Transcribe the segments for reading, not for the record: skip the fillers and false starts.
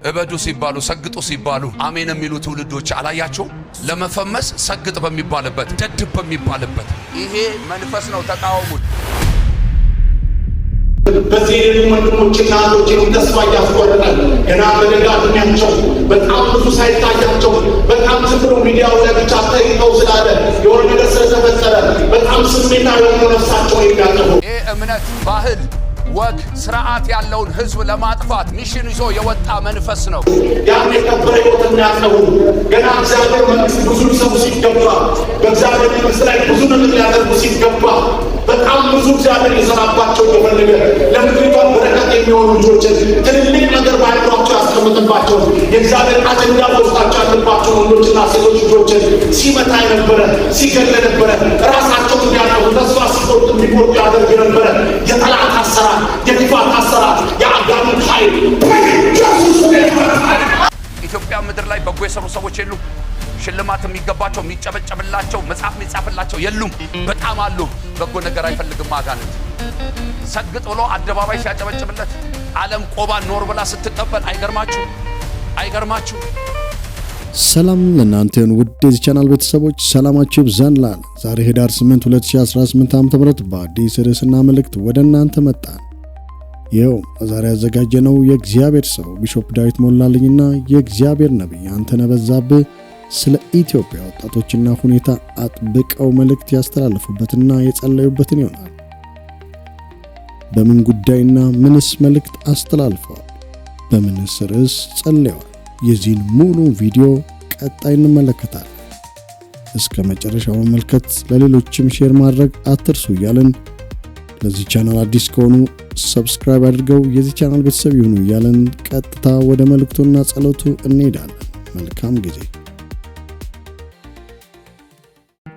እበዱ ሲባሉ ሰግጡ ሲባሉ አሜን የሚሉ ትውልዶች አላያችሁ? ለመፈመስ ሰግጥ በሚባልበት ደድብ በሚባልበት ይሄ መንፈስ ነው። ተቃወሙት። በዚህ ወንድሞችና እህቶች ተስፋ ያስቆርጣል። ገና በደጋግሚያቸው በጣም ብዙ ሳይታያቸው በጣም ዝም ብሎ ሚዲያው ላይ ብቻ ተይተው ስላለ የሆነ ነገር ስለተፈጠረ በጣም ስሜታዊ የሆኑ ነፍሳቸው የሚያጠፉ ይሄ እምነት ባህል ወግ ስርዓት ያለውን ህዝብ ለማጥፋት ሚሽን ይዞ የወጣ መንፈስ ነው። ያን የከበረ ህይወት የሚያጠፉ ገና እግዚአብሔር መንግስት ብዙ ሊሰሩ ሲገባ በእግዚአብሔር መንግስት ላይ ብዙ ነገር ሊያደርጉ ሲገባ በጣም ብዙ እግዚአብሔር የሰራባቸው የፈለገ ለምድሪቷ በረከት የሚሆኑ ልጆችን ትልልቅ ነገር ባይሯቸው ያስቀምጥባቸው የእግዚአብሔር አጀንዳ በውስጣቸው ያለባቸው ወንዶችና ሴቶች ልጆችን ሲመታ የነበረ ሲገለ ነበረ ራሳቸውን እንዲያጠፉ ተስፋ ሲቆርጡ እንዲቆርጡ ያደርግ ነበረ የጠላት አሰራር የክፋት አሰራር የአጋንንት ኃይል ኢትዮጵያ ምድር ላይ በጎ የሰሩ ሰዎች የሉም። ሽልማት የሚገባቸው የሚጨበጨብላቸው መጽሐፍ የሚጻፍላቸው የሉም። በጣም አሉ። በጎ ነገር አይፈልግም አጋንንት። ሰግጥ ብሎ አደባባይ ሲያጨበጭብለት ዓለም ቆባ ኖር ብላ ስትቀበል አይገርማችሁ? አይገርማችሁ? ሰላም ለእናንተን ውድ የዚህ ቻናል ቤተሰቦች ሰላማችሁ ይብዛላል። ዛሬ ህዳር 8 2018 ዓ.ም በአዲስ ርዕስና መልእክት ወደ እናንተ መጣን። ይኸው ዛሬ ያዘጋጀነው የእግዚአብሔር ሰው ቢሾፕ ዳዊት ሞላልኝና የእግዚአብሔር ነቢይ አንተነህ በዛብህ ስለ ኢትዮጵያ ወጣቶችና ሁኔታ አጥብቀው መልእክት ያስተላልፉበትና የጸለዩበትን ይሆናል። በምን ጉዳይና ምንስ መልእክት አስተላልፈዋል? በምንስ ርዕስ ጸልየዋል? የዚህን ሙሉ ቪዲዮ ቀጣይ እንመለከታለን። እስከ መጨረሻው መመልከት ለሌሎችም ሼር ማድረግ አትርሱ እያልን ለዚህ ቻናል አዲስ ከሆኑ ሰብስክራይብ አድርገው የዚህ ቻናል ቤተሰብ ይሁኑ እያልን ቀጥታ ወደ መልእክቱና ጸሎቱ እንሄዳለን። መልካም ጊዜ።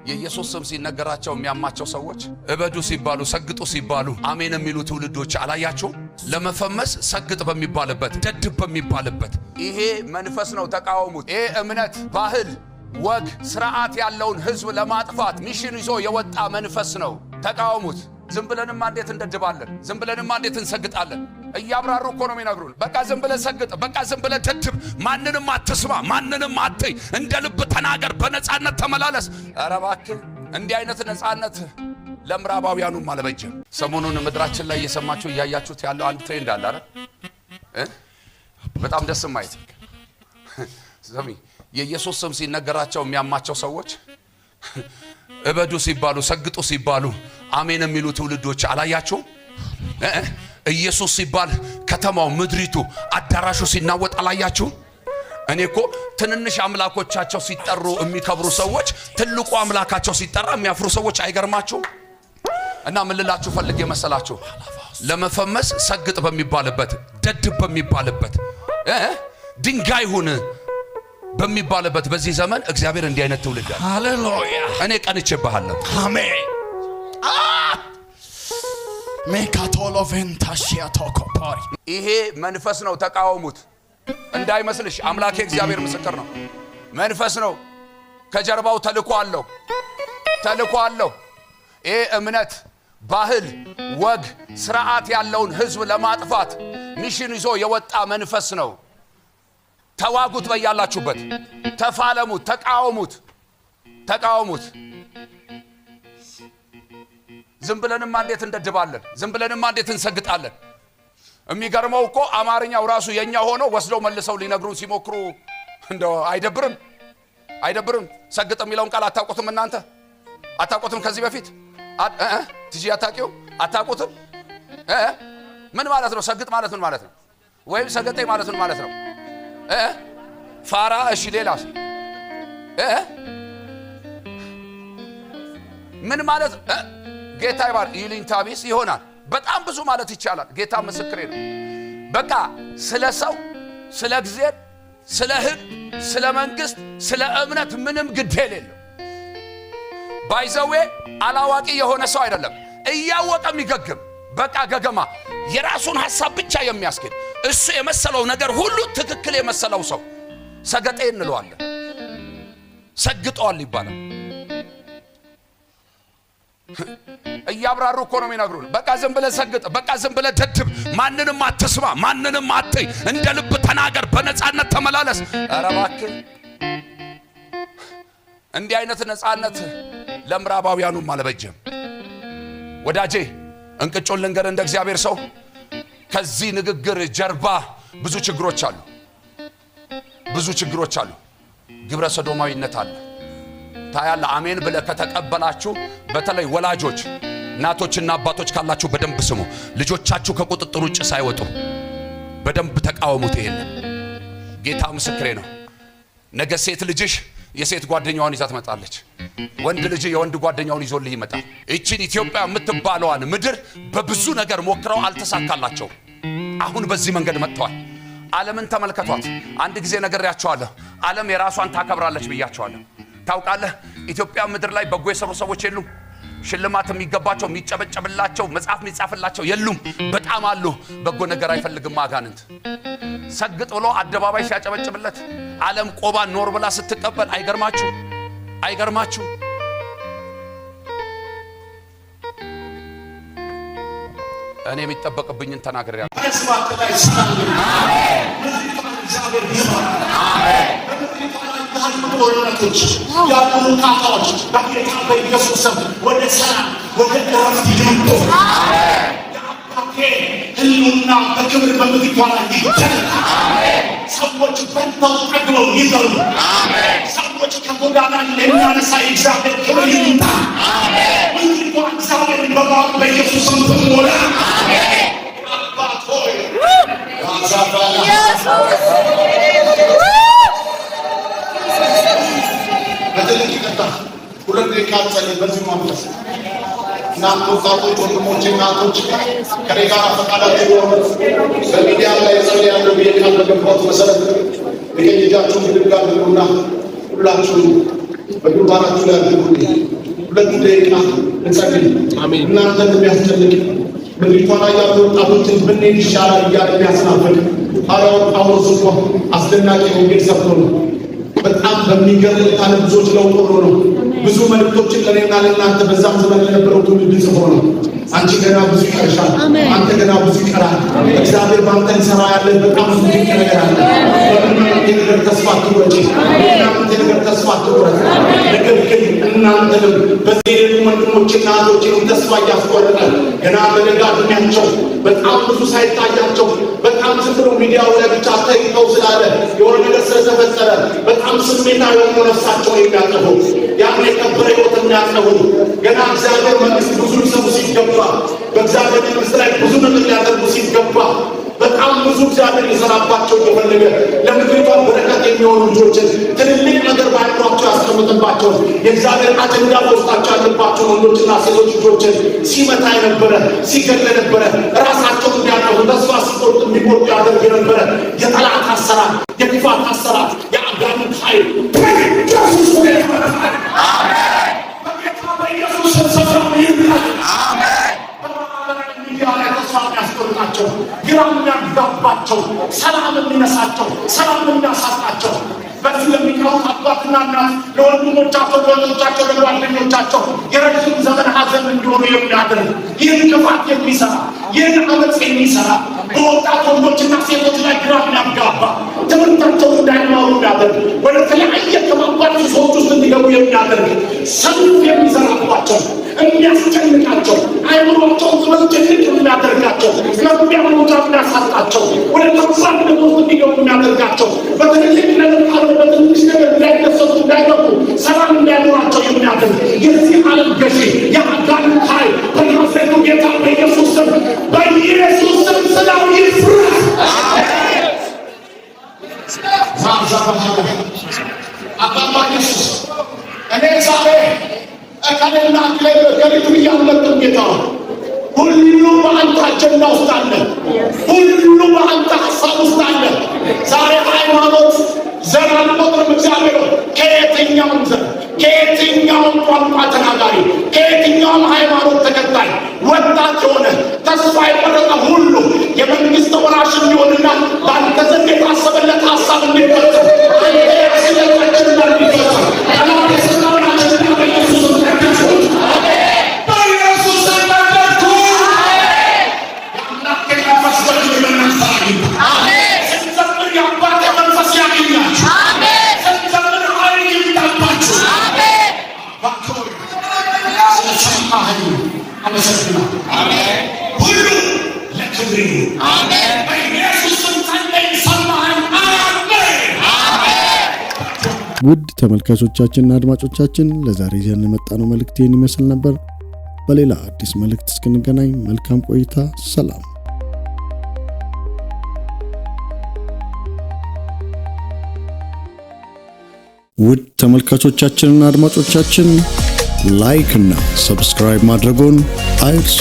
የኢየሱስ ስም ሲነገራቸው የሚያማቸው ሰዎች እበዱ ሲባሉ ሰግጡ ሲባሉ አሜን የሚሉ ትውልዶች አላያችሁ? ለመፈመስ ሰግጥ በሚባልበት ደድብ በሚባልበት ይሄ መንፈስ ነው። ተቃወሙት። ይሄ እምነት ባህል ወግ ስርዓት ያለውን ህዝብ ለማጥፋት ሚሽን ይዞ የወጣ መንፈስ ነው። ተቃወሙት። ዝም ብለንማ እንዴት እንደድባለን? ዝም ብለንማ እንዴት እንሰግጣለን? እያብራሩ እኮ ነው የሚነግሩን። በቃ ዝም ብለ ሰግጥ፣ በቃ ዝም ብለ ደድብ፣ ማንንም አትስማ፣ ማንንም አትይ፣ እንደ ልብ ተናገር፣ በነጻነት ተመላለስ። ኧረ እባክህ እንዲህ አይነት ነጻነት ለምዕራባውያኑም አልበጀም። ሰሞኑን ምድራችን ላይ እየሰማችሁ እያያችሁት ያለው አንድ ትሬንድ አለ አይደል? በጣም ደስ ማየት ሰሚ የኢየሱስ ስም ሲነገራቸው የሚያማቸው ሰዎች እበዱ ሲባሉ ሰግጡ ሲባሉ አሜን የሚሉ ትውልዶች አላያችሁ? ኢየሱስ ሲባል ከተማው ምድሪቱ አዳራሹ ሲናወጥ አላያችሁ? እኔ እኮ ትንንሽ አምላኮቻቸው ሲጠሩ የሚከብሩ ሰዎች ትልቁ አምላካቸው ሲጠራ የሚያፍሩ ሰዎች አይገርማችሁ? እና ምን ልላችሁ ፈልጌ መሰላችሁ? ለመፈመስ ሰግጥ በሚባልበት ደድብ በሚባልበት ድንጋይ ሁን በሚባልበት በዚህ ዘመን እግዚአብሔር እንዲህ አይነት ትውልድ አለ። ሃሌሉያ! እኔ ቀንቼብሃለሁ። አሜን። ሜካቶሎ ቬንታሺያ ቶኮፖሪ ይሄ መንፈስ ነው። ተቃወሙት። እንዳይመስልሽ አምላኬ እግዚአብሔር ምስክር ነው። መንፈስ ነው። ከጀርባው ተልኮ አለው። ተልኮ አለው። ይሄ እምነት ባህል ወግ ስርዓት ያለውን ህዝብ ለማጥፋት ሚሽን ይዞ የወጣ መንፈስ ነው። ተዋጉት፣ በያላችሁበት ተፋለሙት፣ ተቃወሙት፣ ተቃወሙት። ዝም ብለንማ እንዴት እንደድባለን? ዝም ብለንማ እንዴት እንሰግጣለን? የሚገርመው እኮ አማርኛው ራሱ የኛ ሆኖ ወስደው መልሰው ሊነግሩን ሲሞክሩ እንደው አይደብርም? አይደብርም? ሰግጥ የሚለውን ቃል አታውቁትም እናንተ? አታውቁትም? ከዚህ በፊት ትጂ አታውቂው? አታውቁትም? ምን ማለት ነው? ሰግጥ ማለት ምን ማለት ነው? ወይም ሰገጤ ማለት ምን ማለት ነው? ፋራ። እሺ ሌላስ? ምን ማለት? ጌታ ይባር ይልኝታ ቢስ ይሆናል። በጣም ብዙ ማለት ይቻላል። ጌታ ምስክሬ ነው። በቃ ስለ ሰው፣ ስለ እግዚአብሔር፣ ስለ ሕግ፣ ስለ መንግስት፣ ስለ እምነት ምንም ግድ የሌለው ባይዘዌ አላዋቂ የሆነ ሰው አይደለም። እያወቀ የሚገግም በቃ ገገማ የራሱን ሐሳብ ብቻ የሚያስኬድ እሱ የመሰለው ነገር ሁሉ ትክክል የመሰለው ሰው ሰገጤ እንለዋለን። ሰግጧል ይባላል። እያብራሩ እኮ ነው የሚነግሩን። በቃ ዝም ብለህ ሰግጥ፣ በቃ ዝም ብለህ ደድብ፣ ማንንም አትስማ፣ ማንንም አትይ፣ እንደ ልብ ተናገር፣ በነፃነት ተመላለስ። ኧረ እባክህ እንዲህ አይነት ነፃነት ለምዕራባውያኑም አልበጀም። ወዳጄ እንቅጮን ልንገር እንደ እግዚአብሔር ሰው ከዚህ ንግግር ጀርባ ብዙ ችግሮች አሉ፣ ብዙ ችግሮች አሉ። ግብረ ሰዶማዊነት አለ። ታያለ። አሜን ብለ ከተቀበላችሁ በተለይ ወላጆች እናቶችና አባቶች ካላችሁ በደንብ ስሙ። ልጆቻችሁ ከቁጥጥር ውጭ ሳይወጡ በደንብ ተቃወሙት። ይሄን ጌታ ምስክሬ ነው። ነገ ሴት ልጅሽ የሴት ጓደኛዋን ይዛ ትመጣለች፣ ወንድ ልጅ የወንድ ጓደኛውን ይዞልህ ይመጣል። እቺን ኢትዮጵያ የምትባለዋን ምድር በብዙ ነገር ሞክረው አልተሳካላቸው። አሁን በዚህ መንገድ መጥተዋል። ዓለምን ተመልከቷት። አንድ ጊዜ ነግሬያቸዋለሁ። ዓለም የራሷን ታከብራለች ብያቸዋለሁ። ታውቃለህ ኢትዮጵያ ምድር ላይ በጎ የሰሩ ሰዎች የሉም። ሽልማት የሚገባቸው የሚጨበጨብላቸው መጽሐፍ የሚጻፍላቸው የሉም። በጣም አሉ። በጎ ነገር አይፈልግም አጋንንት። ሰግጥ ብሎ አደባባይ ሲያጨበጭብለት ዓለም ቆባ ኖር ብላ ስትቀበል አይገርማችሁ? አይገርማችሁ? እኔ የሚጠበቅብኝን ተናግሬያለሁ። ያሉ ካታዎች በጌታ በኢየሱስ ስም ወደ ሰላም ወደ እረፍት ይምጡ። የአባቴ ህልውና በክብር በምድሪቷ ላይ ይደረግ። ሰዎች በልተው ጠግበው ይበሉ። ሰዎች ከጎዳና የሚያነሳ የእግዚአብሔር ክብር ይምጣ። ምድሪቷ እግዚአብሔርን በማወቅ በኢየሱስ ስም ትሞላ። አባት ሆይ በትልቅ ይቅርታ ሁለት ደቂቃ ጸልይ። በዚህ መንፈስ እናንተ ወጣቶች፣ ወንድሞች፣ እናቶች ከኔ ጋር ፈቃዳችሁ ሆኖ በሚዲያ ላይ ጸልያለሁ ብዬ ቃል በገባሁት መሰረት የቀኝ እጃችሁን ብድግ አድርጉና ሁላችሁም በግንባራችሁ ላይ አድርጉልኝ። ሁለት ደቂቃ እንጸልይ። እናንተን የሚያስጨንቅ ምድሪቷ ላይ ያሉ ወጣቶችን ብንሄድ ይሻላል እያለ የሚያስናፍቅ ሐዋርያው ጳውሎስ እኮ አስደናቂ ወንጌል ሰብኮ ነው። በጣም በሚገርም ሁኔታ ብዙዎች ለውጥ ሆኖ ነው። ብዙ መልእክቶችን ለኔና ለእናንተ በዛም ዘመን ለነበረው ትውልድ ጽፎ ነው። አንቺ ገና ብዙ ይቀርሻል። አንተ ገና ብዙ ይቀራል። እግዚአብሔር ባንተ ሊሰራ ያለ በጣም ብዙ ነገር አለ። በእናንተ ነገር ተስፋ አትቁረጪ። በእናንተ ነገር ተስፋ አትቁረጥ። ነገር ግን እናንተንም በዚህ ወንድሞችና እህቶችን ተስፋ እያስቆረጠ ገና በለጋ ዕድሜያቸው በጣም ብዙ ሳይታያቸው በጣም ዝም ብሎ ሚዲያው ላይ ብቻ ተይተው ስላለ የሆነ ነገር ስለተፈጠረ በጣም ስሜታዊ የሆኑ ነፍሳቸውን የሚያጠፉ ያን የከበረ ሕይወት የሚያጠፉ ገና እግዚአብሔር መንግሥት ብዙ ሊሰሩ ሲገባ በእግዚአብሔር መንግሥት ላይ ብዙ ነገር ሊያደርጉ ሲገባ በጣም ብዙ እግዚአብሔር ሊሰራባቸው እየፈለገ ለምድሪቷ በረከት የሚሆኑ ልጆችን ትልልቅ ነገር በአእምሯቸው ያስቀምጥባቸው የእግዚአብሔር አጀንዳ በውስጣቸው ያለባቸው ወንዶችና ሴቶች ልጆችን ሲመታ የነበረ ሲገል የነበረ ራሳቸውን እንዲያጠፉ ተስፋ ሲቆርጡ እንዲቆርጡ ያደርግ የነበረ የጠላት አሰራር፣ የክፋት አሰራር፣ የአጋንንት ኃይል በኢየሱስ በኢየሱስ ስም ይብላል። ያስቆርጣቸው፣ ግራ የሚያጋባቸው፣ ሰላም የሚነሳቸው፣ ሰላም የሚያሳጣቸው በዚህ ለሚቀሩት አባትና እናት ለወንድሞቻቸው፣ ለወንዶቻቸው፣ ለጓደኞቻቸው የረጅም ዘመን ሐዘን እንዲሆኑ የሚያደርግ ይህን ክፋት የሚሰራ ይህን አመፅ የሚሰራ በወጣት ወንዶችና ሴቶች ላይ ግራ የሚያጋባ ትምህርታቸውን እንዳይማሩ የሚያደርግ ወደ ተለያየ ከባባድ ሱሶች ውስጥ እንዲገቡ የሚያደርግ ሰልፍ የሚሰራባቸው የሚያስጨንቃቸው አይምሮቸውን ዝመጭንቅ የሚያደርጋቸው ለሚያምኑት የሚያሳጣቸው ወደ ተባባድ ነገር ውስጥ እንዲገቡ የሚያደርጋቸው በትልልቅ ነገር ካለ በትንሽ ነገር እንዳይደሰቱ እንዳይገቡ ሰላም እንዳይኖራቸው የሚያደርግ የዚህ ዓለም ገዢ የአጋንንት ኃይል በናዝሬቱ ጌታ በኢየሱስ ስም በኢየሱስ ስም ስላው ይፍረስ። አባባ ኢየሱስ እኔ ዛሬ እከሌና ከሌቱ እያመለጥን ጌታ ሁሉ በአንተ አጀንዳ ውስጥ አለ። ሁሉ በአንተ ሀሳብ ውስጥ አለ። ዛሬ ሃይማኖት ዘር አልቆጥርም። እግዚአብሔር ከየትኛውም ዘር፣ ከየትኛውም ቋንቋ ተናጋሪ፣ ከየትኛውም ሃይማኖት ተከታይ ወጣት የሆነ ተስፋ የቆረጠ ሁሉ የመንግስት ወራሽ እንዲሆንና በአንተ ዘንድ የታሰበለት ሀሳብ እንዲፈጸም አንተ ያስለቃችንና እንዲፈጸም ጠላት የሰራናችንና በኢየሱስ አመሰግናለሁ። አሜን። ሁሉ ለክብር ይሁን። አሜን። በኢየሱስ ስም ጸለይን፣ ሰማኸን። አሜን። አሜን። ውድ ተመልካቾቻችንና አድማጮቻችን ለዛሬ ይዘን የመጣነው መልእክት ይህን ይመስል ነበር። በሌላ አዲስ መልእክት እስክንገናኝ መልካም ቆይታ። ሰላም። ውድ ተመልካቾቻችንና አድማጮቻችን ላይክ እና ሰብስክራይብ ማድረጎን አይርሱ።